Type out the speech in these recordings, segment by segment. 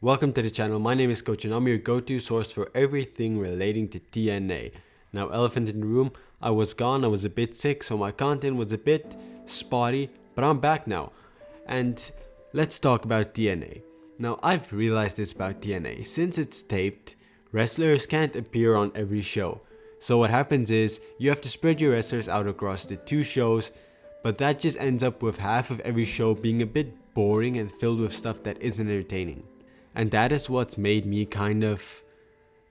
Welcome to the channel. My name is Coach and I'm your go-to source for everything relating to TNA. Now, elephant in the room, I was gone, I was a bit sick, so my content was a bit spotty, but I'm back now. And let's talk about TNA. Now, I've realized this about TNA. Since it's taped, wrestlers can't appear on every show. So what happens is, you have to spread your wrestlers out across the 2 shows, but that just ends up with half of every show being a bit boring and filled with stuff that isn't entertaining. And that is what's made me kind of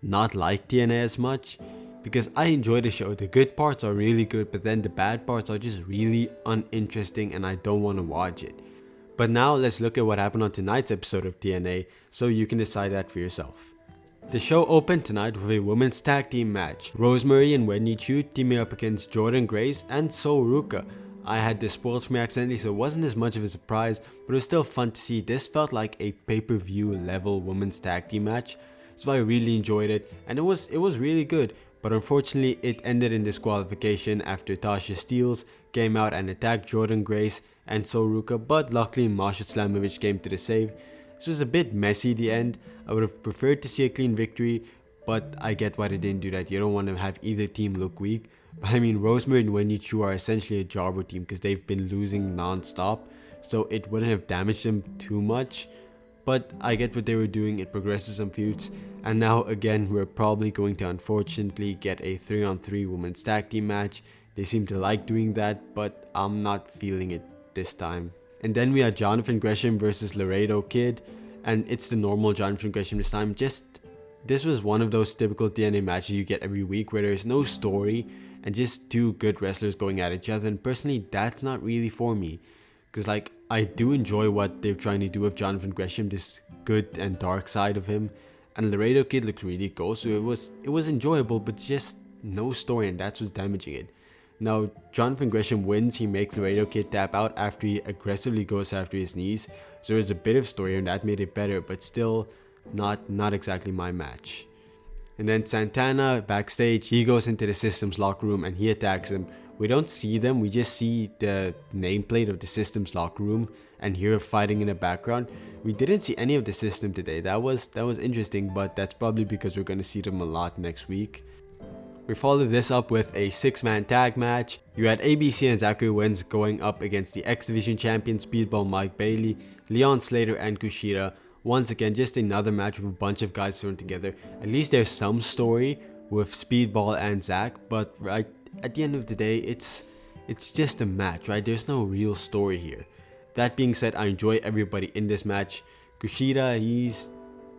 not like TNA as much, because I enjoy the show. The good parts are really good, but then the bad parts are just really uninteresting and I don't want to watch it. But now let's look at what happened on tonight's episode of TNA so you can decide that for yourself. The show opened tonight with a women's tag team match. Rosemary and Wendy Chu teaming up against Jordynne Grace and Ruca. I had this spoiled for me accidentally, so it wasn't as much of a surprise, but it was still fun to see. This felt like a pay-per-view level women's tag team match, so I really enjoyed it, and it was really good. But unfortunately, it ended in disqualification after Tasha Steelz came out and attacked Jordynne Grace and Ruca, but luckily Masha Slamovich came to the save. This was a bit messy the end. I would have preferred to see a clean victory, but I get why they didn't do that. You don't want to have either team look weak. But I mean, Rosemary and Wendy Chu are essentially a jobber team because they've been losing non-stop, so it wouldn't have damaged them too much. But I get what they were doing, it progresses some feuds, and now again we're probably going to unfortunately get a 3-on-3 women's tag team match. They seem to like doing that, but I'm not feeling it this time. And then we had Jonathan Gresham versus Laredo Kid, and it's the normal Jonathan Gresham this time. This was one of those typical TNA matches you get every week where there's no story and just 2 good wrestlers going at each other, and personally that's not really for me, because like I do enjoy what they're trying to do with Jonathan Gresham, this good and dark side of him, and Laredo Kid looks really cool, so it was enjoyable, but just no story, and that's what's damaging it. Now Jonathan Gresham wins, he makes Laredo Kid tap out after he aggressively goes after his knees, so there's a bit of story and that made it better, but still not exactly my match. And then Santana backstage, he goes into the Systems locker room and he attacks him. We don't see them, we just see the nameplate of the Systems locker room and hear fighting in the background. We didn't see any of the System today. That was interesting, but that's probably because we're going to see them a lot next week. We followed this up with a 6-man tag match. You had ABC and Zachary Wentz going up against the X Division champion Speedball Mike Bailey, Leon Slater and Kushida. Once again, just another match with a bunch of guys thrown together. At least there's some story with Speedball and Zach, but right at the end of the day, it's just a match, right? There's no real story here. That being said, I enjoy everybody in this match. Kushida, he's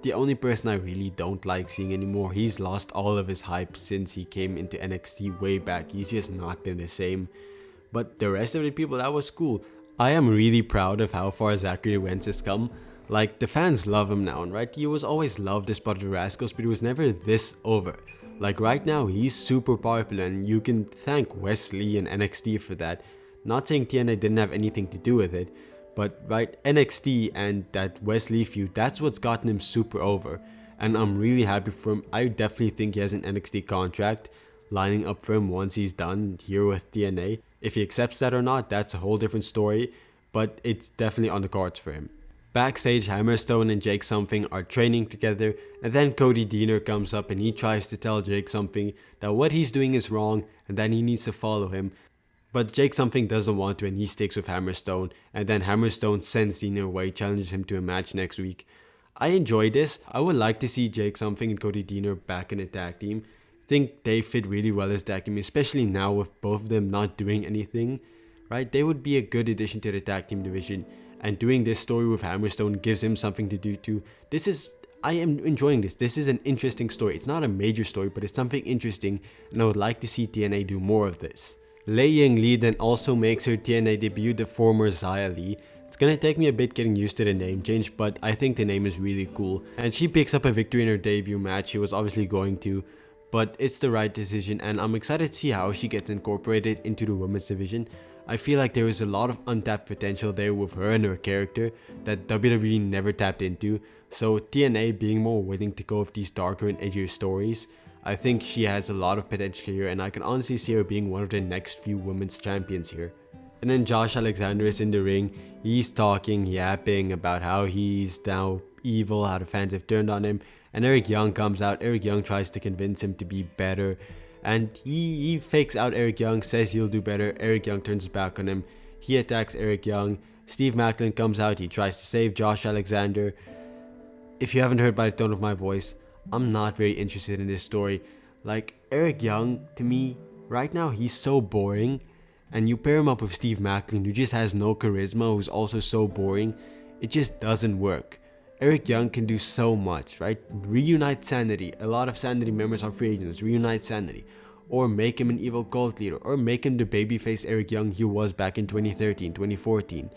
the only person I really don't like seeing anymore. He's lost all of his hype since he came into NXT way back. He's just not been the same. But the rest of the people, that was cool. I am really proud of how far Zachary Wentz has come. Like, the fans love him now, right? He was always loved as part of the Rascals, but he was never this over. Like, right now, he's super popular, and you can thank Wesley and NXT for that. Not saying TNA didn't have anything to do with it, but right, NXT and that Wesley feud, that's what's gotten him super over. And I'm really happy for him. I definitely think he has an NXT contract lining up for him once he's done here with TNA. If he accepts that or not, that's a whole different story, but it's definitely on the cards for him. Backstage, Hammerstone and Jake Something are training together, and then Cody Deaner comes up and he tries to tell Jake Something that what he's doing is wrong and that he needs to follow him. But Jake Something doesn't want to and he sticks with Hammerstone, and then Hammerstone sends Deaner away, challenges him to a match next week. I enjoy this. I would like to see Jake Something and Cody Deaner back in a tag team. I think they fit really well as tag team, especially now with both of them not doing anything, right? They would be a good addition to the tag team division. And doing this story with Hammerstone gives him something to do too. I am enjoying this. This is an interesting story. It's not a major story, but it's something interesting, and I would like to see TNA do more of this. Lei Ying Lee then also makes her TNA debut, the former Xia Li. It's gonna take me a bit getting used to the name change, but I think the name is really cool. And she picks up a victory in her debut match. She was obviously going to, but it's the right decision, and I'm excited to see how she gets incorporated into the women's division. I feel like there is a lot of untapped potential there with her and her character that WWE never tapped into. So TNA being more willing to go with these darker and edgier stories, I think she has a lot of potential here, and I can honestly see her being one of the next few women's champions here. And then Josh Alexander is in the ring. He's talking, yapping about how he's now evil, how the fans have turned on him. And Eric Young comes out. Eric Young tries to convince him to be better. And he fakes out Eric Young, says he'll do better. Eric Young turns his back on him. He attacks Eric Young. Steve Macklin comes out. He tries to save Josh Alexander. If you haven't heard by the tone of my voice, I'm not very interested in this story. Like, Eric Young, to me, right now, he's so boring. And you pair him up with Steve Macklin, who just has no charisma, who's also so boring. It just doesn't work. Eric Young can do so much, right? Reunite Sanity. A lot of Sanity members are free agents. Reunite Sanity. Or make him an evil cult leader. Or make him the babyface Eric Young he was back in 2013, 2014.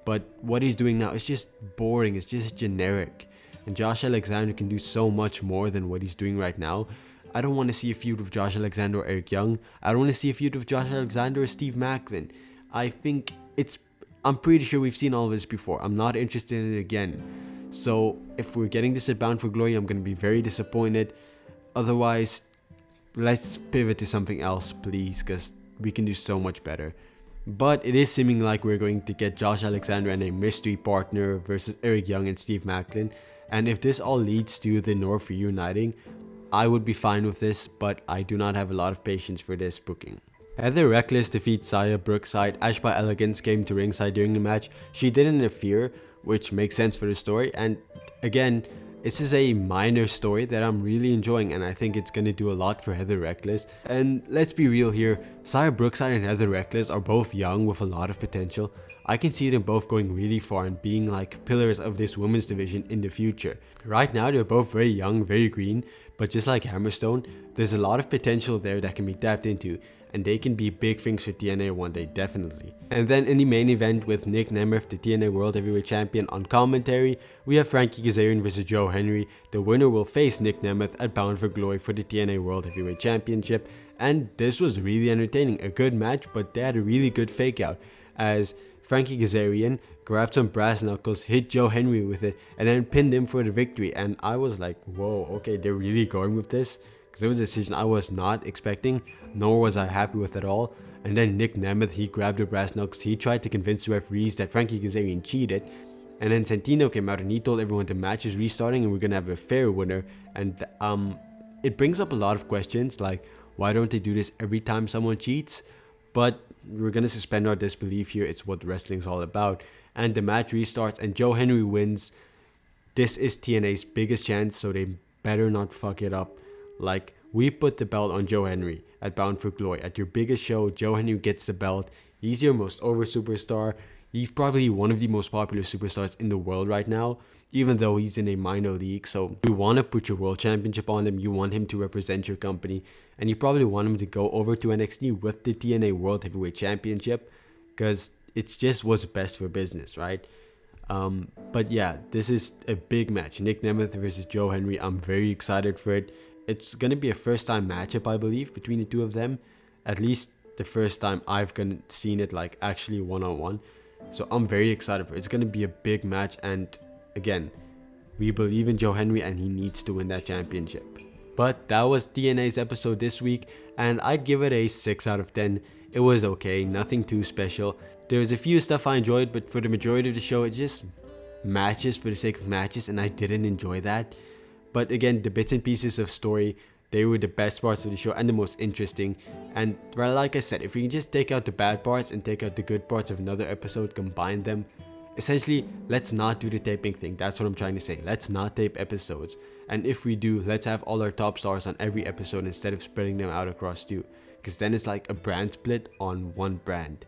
But what he's doing now is just boring. It's just generic. And Josh Alexander can do so much more than what he's doing right now. I don't want to see a feud with Josh Alexander or Eric Young. I don't want to see a feud with Josh Alexander or Steve Macklin. I'm pretty sure we've seen all of this before. I'm not interested in it again. So if we're getting this at Bound for Glory, I'm going to be very disappointed. Otherwise, let's pivot to something else, please, because we can do so much better. But it is seeming like we're going to get Josh Alexander and a mystery partner versus Eric Young and Steve Macklin. And if this all leads to the North reuniting, I would be fine with this, but I do not have a lot of patience for this booking. Heather Reckless defeats Xia Brookside. Ash by Elegance came to ringside during the match. She didn't interfere, which makes sense for the story. And again, this is a minor story that I'm really enjoying, and I think it's going to do a lot for Heather Reckless. And let's be real here, Xia Brookside and Heather Reckless are both young with a lot of potential. I can see them both going really far and being like pillars of this women's division in the future. Right now, they're both very young, very green, but just like Hammerstone, there's a lot of potential there that can be tapped into, and they can be big things for TNA one day, definitely. And then in the main event with Nic Nemeth, the TNA World Heavyweight Champion, on commentary, we have Frankie Kazarian versus Joe Hendry. The winner will face Nic Nemeth at Bound for Glory for the TNA World Heavyweight Championship. And this was really entertaining, a good match, but they had a really good fake out, as Frankie Kazarian grabbed some brass knuckles, hit Joe Hendry with it, and then pinned him for the victory. And I was like, whoa, okay, they're really going with this? Because it was a decision I was not expecting, nor was I happy with at all. And then Nic Nemeth, he grabbed the brass knuckles. He tried to convince the referees that Frankie Kazarian cheated. And then Santino came out and he told everyone the match is restarting and we're going to have a fair winner. And it brings up a lot of questions, like, why don't they do this every time someone cheats? But we're going to suspend our disbelief here. It's what wrestling's all about. And the match restarts and Joe Hendry wins. This is TNA's biggest chance, so they better not fuck it up. Like, we put the belt on Joe Hendry at Bound for Glory. At your biggest show, Joe Hendry gets the belt. He's your most over superstar. He's probably one of the most popular superstars in the world right now, even though he's in a minor league. So you want to put your world championship on him. You want him to represent your company. And you probably want him to go over to NXT with the TNA World Heavyweight Championship, because it's just what's best for business, right? But yeah, this is a big match. Nic Nemeth versus Joe Hendry. I'm very excited for it. It's going to be a first-time matchup, I believe, between the two of them. At least the first time I've seen it, like, actually one-on-one. So I'm very excited for it. It's going to be a big match. And again, we believe in Joe Hendry and he needs to win that championship. But that was TNA's episode this week. And I'd give it a 6 out of 10. It was okay. Nothing too special. There was a few stuff I enjoyed, but for the majority of the show, it just matches for the sake of matches. And I didn't enjoy that. But again, the bits and pieces of story, they were the best parts of the show and the most interesting. And well, like I said, if we can just take out the bad parts and take out the good parts of another episode, combine them, essentially, let's not do the taping thing. That's what I'm trying to say. Let's not tape episodes. And if we do, let's have all our top stars on every episode instead of spreading them out across two. Because then it's like a brand split on one brand.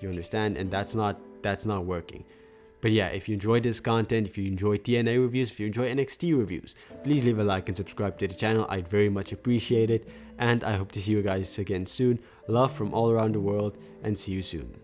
You understand? And that's not working. But yeah, if you enjoyed this content, if you enjoy TNA reviews, if you enjoy NXT reviews, please leave a like and subscribe to the channel. I'd very much appreciate it. And I hope to see you guys again soon. Love from all around the world, and see you soon.